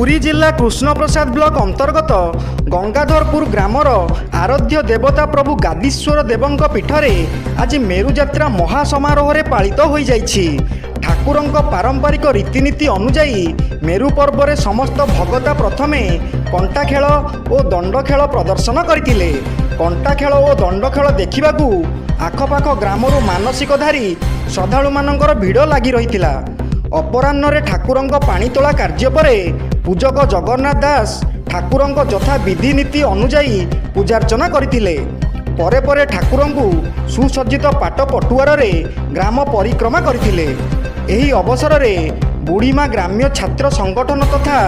पुरी जिला कृष्णप्रसाद ब्लॉक अंतर्गत गंगाधरपुर ग्रामर आराध्य देवता प्रभु गादीश्वर देवंक पीठरे आज मेरु जात्रा महासमारोह पालित हो जाइछि। ठाकुरंक पारंपरिक रीतिनीति अनुजाई मेरु पर्व रे समस्त भगता प्रथमे कंटा खेल और दंड खेल प्रदर्शन करथिले। कंटा खेल और दंड खेल देखिबाकू आखपाख ग्रामरू मानसिकधारी श्रद्धालु मानकर भिड़ लगी रहिथिला। अपराह्न ठाकुरंक पानी तोला कार्य परे पूजक जगन्नाथ दास ठाकुरंक यथा विधिनीति अनुजाई पूजार्चना करथिले। परे परे ठाकुरंकु सुसज्जित पाट पटुआर रे ग्राम परिक्रमा करथिले। एही अवसर रे बुढ़ीमा ग्राम्य छात्र संगठन तथा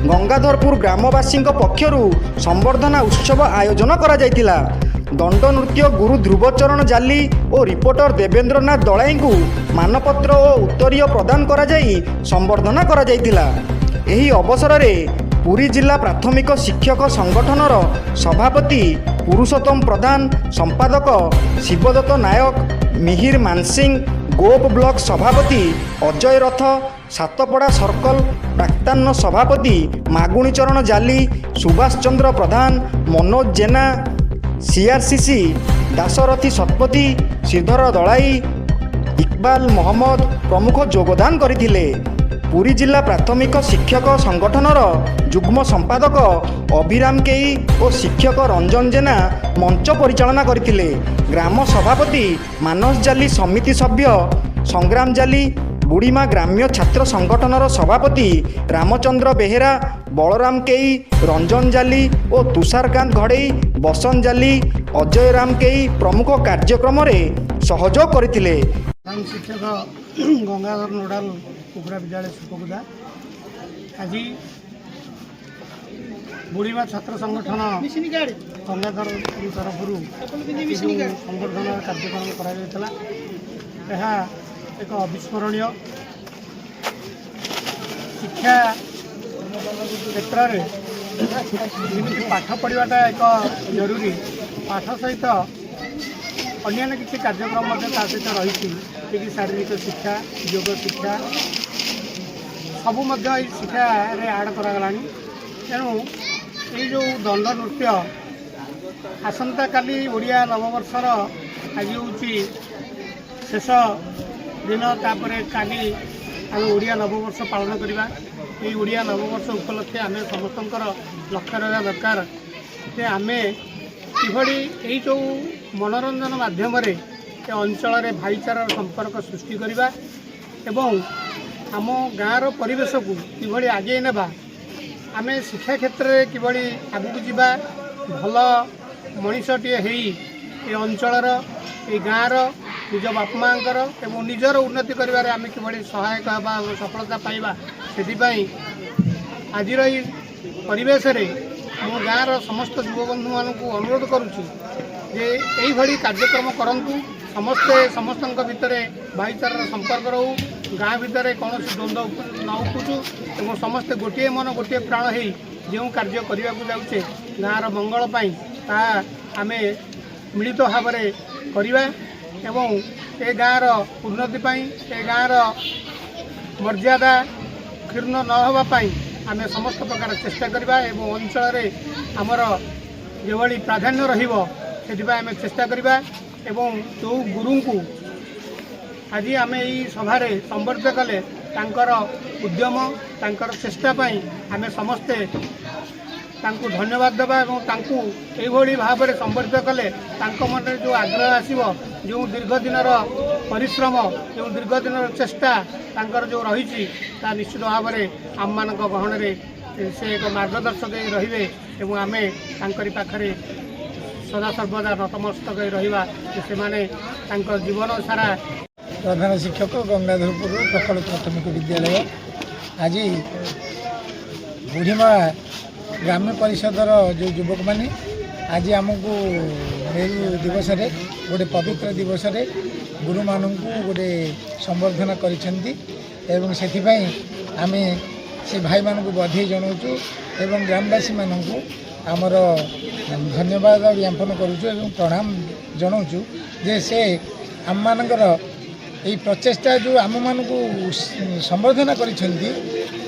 गंगाधरपुर ग्रामवासी पक्षरु संवर्धना उत्सव आयोजन करा जायतिला। दंड नृत्य गुरु ध्रुवचरण जाली और रिपोर्टर देवेंद्रनाथ दलाई को मानपत्र और उत्तरीय प्रदान करा जाई संवर्धना करा जायतिला। एही अवसर रे पुरी जिला प्राथमिक शिक्षक संगठनर सभापति पुरुषोत्तम प्रधान, संपादक शिवदत्त नायक, मिहिर मानसिंह, गोप ब्लॉक सभापति अजय रथ, सातपड़ा सर्कल प्राक्तन सभापति मागुणीचरण जाली, सुभाष चंद्र प्रधान, मनोज जेना, सीआरसीसी दासरथी शतपथी, श्रीधर दलाई, इकबाल मोहम्मद प्रमुख योगदान करथिले। पुरी जिला प्राथमिक शिक्षक संगठनर जुग्म संपादक अभिराम केई और शिक्षक रंजन जेना मंच परिचालना करथिले। ग्राम सभापति मानस जाली, समिति सभ्य संग्राम जाली, बुढ़ीमा ग्राम्य छात्र संगठनर सभापति रामचंद्र बेहेरा, बलराम केई, रंजन जाली और तुषारकांत घड़ई, बसंत जाली, अजय राम केई प्रमुख कार्यक्रम सहयोग करथिले। शिक्षक गंगाधर नोडाल कुकुरा विद्यालय सुपगुदा आज बुढ़ीमा छात्र संगठन गंगाधर तरफ संवर्धन कार्यक्रम करा एक अविस्मरणीय शिक्षा क्षेत्र में पाठ पढ़ाटा एक जरूरी पाठ सहित अन्य किसी कार्यक्रम सहित रही शारीरिक शिक्षा, योग शिक्षा सबू शिक्षा आड करागला। तेणु ये जो दंड नृत्य आसंता काली ओडिया नववर्षर आज हूँ शेष दिन, तापर काली आम ओडिया नववर्ष पालन करवा। ये ओडिया नववर्ष उपलक्षे आम समस्त लक्ष्य रहा दरकार जे आम कि जो मनोरंजन माध्यम अंचल भाईचारा संपर्क सृष्टि करवा एवं आम गाँव परिवेश को कि आगे नेबा, आम शिक्षा क्षेत्र में किभली आगू जावा, भल मनीषटे ये अंचल ये गाँव निज बाप माँकर एवं निजर उन्नति करिवारे आम किभली सहायक हवा सफलता पाइबा, से आज परिवेश मो गाँव समस्त युवबंधु मानक अनुरोध करुच्ची जे यही कार्यक्रम करंतु। समस्ते समस्त भितर भाईचारा संपर्क रहू, गाँ भितर कौन द्वंद्व न उपजु और समस्ते गोटे मन गोटे प्राण हो जो कार्य करने को जाऊे गाँव मंगल आम मिलित भाव में करवा एवं ए गाँव उन्नति ए गाँव मर्यादा क्षीर्ण न होगापाई आम समस्त प्रकार चेष्टा करवा एवं अंचल आमर जो प्राधान्य रही आम चेष्टा करवा एवं जो गुरु को आज आम यही सभार संबर्धित कले तांकर उद्यम तांकर चेष्टा आम समस्ते धन्यवाद देवा और भाव में संबर्धित कले मन जो आग्रह आसो जो दीर्घ दिन परिश्रम जो दीर्घ दिन चेष्टा तांकर जो रही निश्चित भाव में आम मान गहन से एक मार्गदर्शक रे और आम पाखे सदा सर्वदा नतमस्तक रहा से जीवन सारा। प्रधान शिक्षक गंगाधरपुर प्रकल्प प्राथमिक विद्यालय आज बुढ़ीमा ग्राम्य परिषदर जो युवक मैंने आज आमको मेरु दिवस गोटे पवित्र दिवस गुरु मानू गोटे संवर्धना करें आम से भाई मानक बधाई जनाऊँ एवं ग्रामवासी मानक आमर धन्यवाद ज्ञापन करुचु एवं प्रणाम जनाऊँ जे से आम मानकर এই প্রচেষ্টা जो आम मानक संबर्धना करिसेंती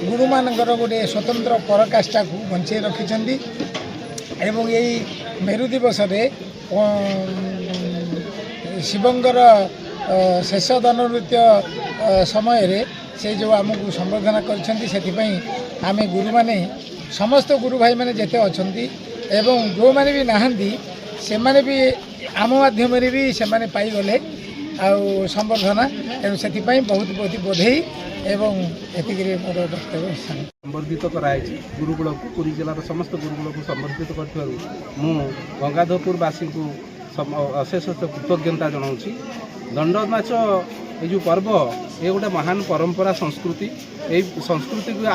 गुरु मानकर गोटे स्वतंत्र पराकाष्ठा को बंचे रखिसेंती एवं यही मेरु दिवस रे शिवंकर शेष दान नृत्य समय रे से जो आमको संबर्धना करिसेंती सेथिपई आमे गुरु माने समस्त गुरु भाई माने जेते अछंती एवं जो माने भी नाहंती से माने भी आम माध्यम रे भी से माने पाई गले आउ संबर्धना एवं सेथिपई बहुत बहुत बधाई एवं एतिगिरी मोर वक्तव्य संबर्धित कराई गुरुकुल को पुरी जिलार समस्त गुरुकुल को संबर्धित कर गंगाधरपुरवासी को अशेष कृतज्ञता जनाऊँगी। दंड नाच ये जो पर्व ये गोटे महान परंपरा संस्कृति ये संस्कृति को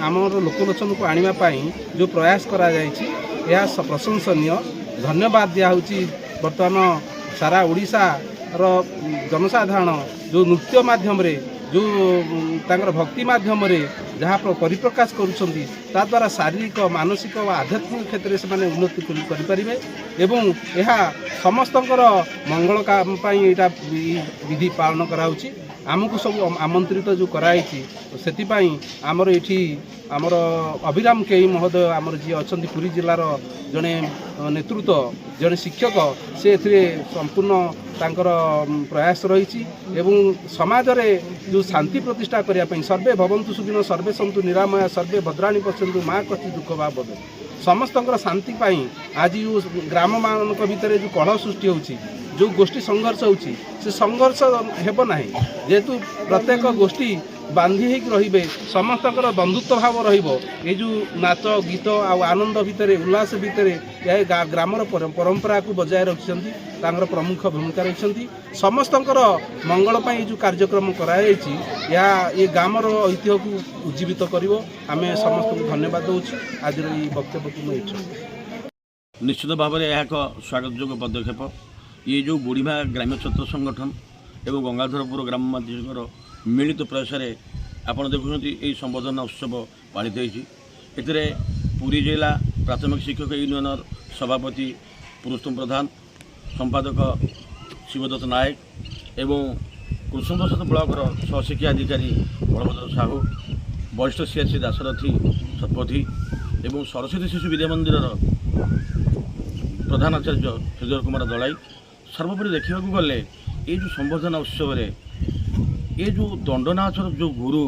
आमर लोकलोचन को आने जो प्रयास करा यह प्रशंसनीय धन्यवाद दिया बर्तमान सारा ओडिशा जनसाधारण जो नृत्य माध्यम जो तांकर भक्ति माध्यम जहाँ परिप्रकाश करुँच द्वारा शारीरिक मानसिक और आध्यात्मिक क्षेत्र में से उन्नति करें एवं यह समस्त मंगल काम यहाँ विधि पालन कराऊँच आमको सब आमंत्रित जो कराई से आमर ये आमर अभिराम के महोदय आमर जी अच्छा पुरी जिलार जड़े नेतृत्व जड़े शिक्षक से संपूर्ण तांकर प्रयास रही एवं समाज रे जो शांति प्रतिष्ठा करने सर्वे भवन्तु सुखिनो सर्वे सन्तु निरामया सर्वे भद्राणी पश्यन्तु माँ कति दुख भाव समस्त शांति पाई आज जो ग्राम मानक भितर जो कलह सृष्टि होची जो गोष्ठी संघर्ष होची से संघर्ष हेब नाही जेहेतु प्रत्येक गोष्ठी बांधी रे समस्त बंधुत्व भाव ये जो नाच गीत आनंद भितर उल्लास भितर यह ग्रामर परंपरा को बजाय रखिंट प्रमुख भूमिका रखिंट समस्त मंगल पाई जो कार्यक्रम कराई ये ग्रामर ऐतिह्य को उज्जीवित कर आम समस्त को धन्यवाद दूँ आज वक्तव्य को मैं निश्चित भाव में यह एक स्वागत योग्य पदक्षेप ये जो बुढ़ीमा ग्राम्य छात्र संगठन एवं गंगाधरपुर ग्राम मध्यर मिलित प्रयास आपड़ देखुं यही संबर्धना उत्सव पालित होती पुरी जिला प्राथमिक शिक्षक यूनियन सभापति पुरुषोत्तम प्रधान संपादक शिवदत्त नायक एवं कृष्णप्रसाद ब्लॉकर सहशिक्षा अधिकारी बलभद्र साहू वरिष्ठ सीएससी दासरथी शतपथी एवं सरस्वती शिशु विद्या मंदिर प्रधानाचार्य हृदय कुमार दलाई सर्वोपरि देखा गले ये जो संबर्धना उत्सव ये जो दंडनाचर जो गुरु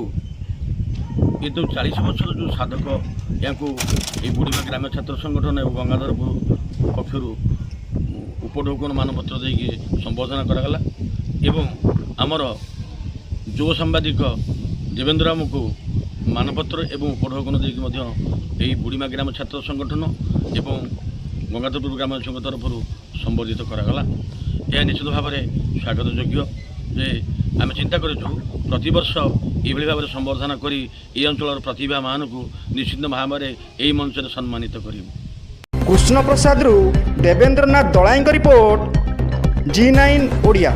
ये तो 40 वर्ष जो साधक या बुढ़ीमा ग्राम्य छात्र संगठन और गंगाधरपुर पक्षर उपढौकन मानपत्र देकी संबोधना करागला एवं आमर युव सांबादिक देवेंद्र राम को मानपत्र एवं उपढौकन देकी यही बुढ़ीमा ग्राम्य छात्र संगठन एवं गंगाधरपुर ग्राम्य संघ तरफ संबर्धित करागला यह निश्चित भाव में स्वागत योग्य जे आम चिंता करूँ प्रति वर्ष ये भाव में संबर्धना करी ये अंचल प्रतिभा मान को निश्चित भाव में यही मंच सम्मानित करूँ। Krishna Prasad Debendranath Dalai report G9 Odia.